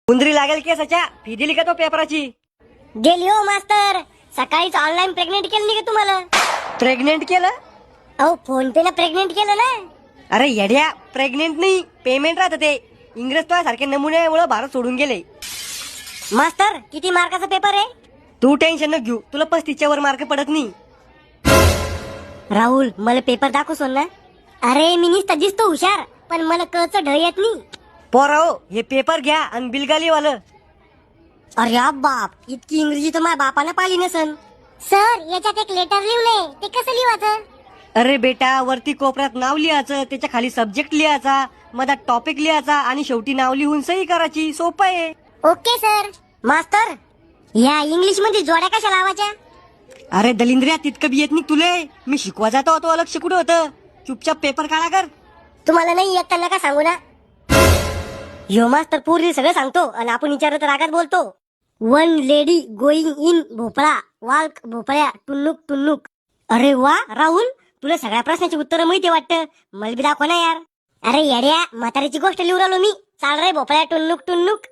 कुंदरी लागेल की सच्या फी दिली का तो पेपराची? गेली हो मास्तर. सकाळीच ऑनलाईन प्रेग्नेंट केलं नाही का तुम्हाला? प्रेग्नेंट केलं? अहो फोन पे ला प्रेग्नेंट केलं ना. अरे येड्या, प्रेग्नेंट नाही पेमेंट राहतं ते. इंग्रज तो सारखे नमुन्यामुळे भारत सोडून गेले. मास्तर किती मार्काचा पेपर आहे? तू टेन्शन न घेऊ, तुला 35च्या वर मार्क पडत नाही. राहुल मला पेपर दाखवसोन ना. अरे मी नुसता दिसतो हुशार, पण मला कळचं ढ येत नाही. पोराओ हे पेपर घ्या आणि बिलगाली वालं. अरे बाप, इतकी इंग्रजी तर माझ्या बापाला पाहिली नसन. सर याच्यात एक लेटर लिहिलंय, ते कसं लिहायचं? अरे बेटा, वरती कोपऱ्यात नाव लिहायचं, त्याच्या खाली सब्जेक्ट लिहायचा, मधात टॉपिक लिहायचा आणि शेवटी नाव लिहून सही करायची. सोपं आहे. Okay sir. मास्तर या इंग्लिश मध्ये जोड्या कशा लावायच्या? अरे दलिंद्र्या, तितकं बी येत नाही तुले. मी शिकवा जातो तो लक्ष कुठं होतं. चुपचाप पेपर काढा कर. तुम्हाला नाही येत नका सांगू ना. यो मास्तर पूर्वी सगळं सांगतो आणि आपण विचारत रागात बोलतो. वन लेडी गोईंग इन भोपळा, वाल्क भोपळ्या, टुन्नुक टुन्नुक. अरे वा राहुल, तुला सगळ्या प्रश्नाची उत्तरं माहिती वाटतं. मला बी दाखव ना यार. अरे येड्या, म्हातारीची गोष्ट लिहून राहिलो मी. चाल रे भोपळ्या टुन्नुक टुन्नुक.